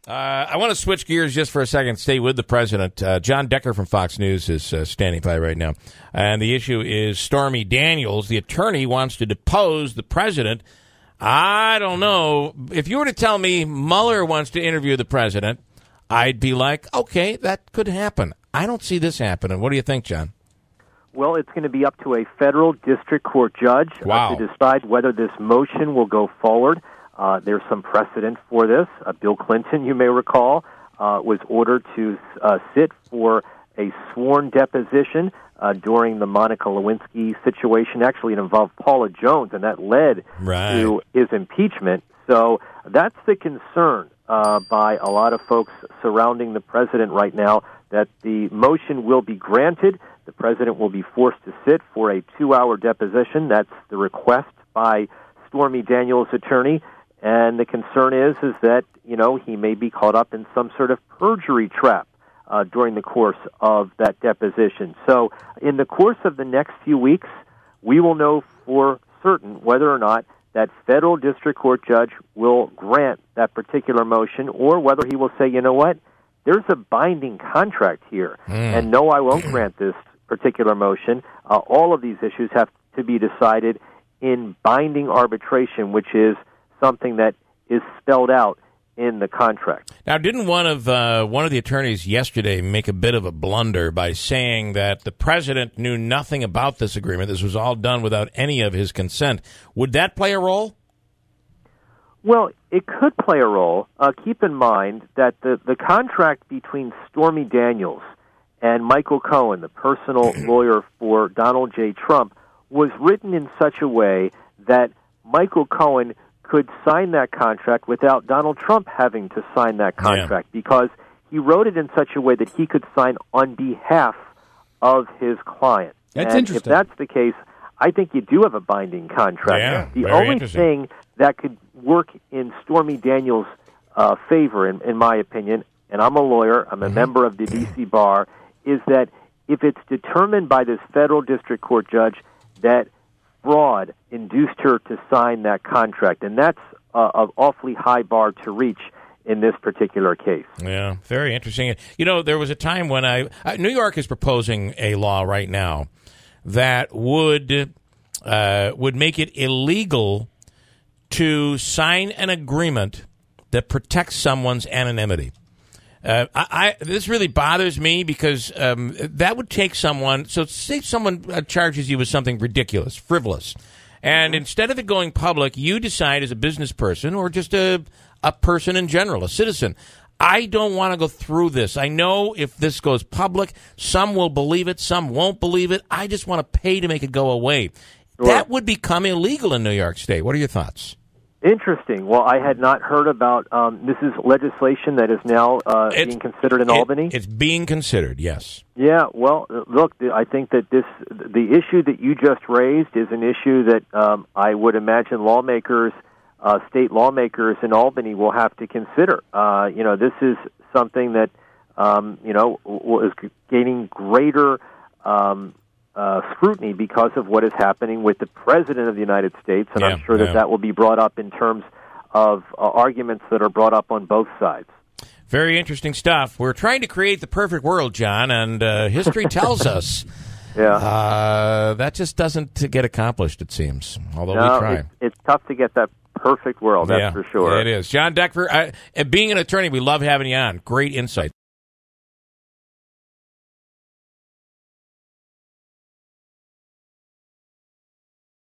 I want to switch gears just for a second, stay with the president. John Decker from Fox News is standing by right now. And the issue is Stormy Daniels. The attorney wants to depose the president. I don't know. If you were to tell me Mueller wants to interview the president, I'd be like, okay, that could happen. I don't see this happening. What do you think, John? Well, it's going to be up to a federal district court judge to decide whether this motion will go forward. There's some precedent for this. Bill Clinton, you may recall, was ordered to sit for a sworn deposition during the Monica Lewinsky situation. Actually, it involved Paula Jones, and that led to his impeachment. So that's the concern by a lot of folks surrounding the president right now, that the motion will be granted. The president will be forced to sit for a 2-hour deposition. That's the request by Stormy Daniels' attorney. And the concern is that, he may be caught up in some sort of perjury trap during the course of that deposition. So in the course of the next few weeks, we will know for certain whether or not that federal district court judge will grant that particular motion, or whether he will say, you know what, there's a binding contract here, and no, I won't grant this particular motion. All of these issues have to be decided in binding arbitration, which is something that is spelled out in the contract. Now, didn't one of the attorneys yesterday make a bit of a blunder by saying that the president knew nothing about this agreement? This was all done without any of his consent. Would that play a role? Well, it could play a role. Keep in mind that the contract between Stormy Daniels and Michael Cohen, the personal lawyer for Donald J. Trump, was written in such a way that Michael Cohen could sign that contract without Donald Trump having to sign that contract, because he wrote it in such a way that he could sign on behalf of his client. That's interesting. If that's the case, I think you do have a binding contract. The only thing that could work in Stormy Daniels' favor, in my opinion, and I'm a lawyer, I'm a member of the D.C. Bar, is that if it's determined by this federal district court judge that fraud induced her to sign that contract, and that's an awfully high bar to reach in this particular case. Yeah, very interesting. There was a time when New York is proposing a law right now that would make it illegal to sign an agreement that protects someone's anonymity. This really bothers me, because that would take someone. So say someone charges you with something ridiculous, frivolous, and instead of it going public, you decide as a business person, or just a person in general, a citizen, I don't want to go through this. I know if this goes public, some will believe it, some won't believe it. I just want to pay to make it go away. Sure. That would become illegal in New York State. What are your thoughts? Interesting. Well, I had not heard about this is legislation that is now being considered in Albany. It's being considered, yes. Yeah. Well, look, I think that the issue that you just raised is an issue that I would imagine state lawmakers in Albany will have to consider. This is something that is gaining greater scrutiny because of what is happening with the President of the United States, and I'm sure that will be brought up in terms of arguments that are brought up on both sides. Very interesting stuff. We're trying to create the perfect world, John, and history tells us that just doesn't get accomplished, it seems, although we try. It's tough to get that perfect world, that's for sure. It is. John Decker, being an attorney, we love having you on. Great insight.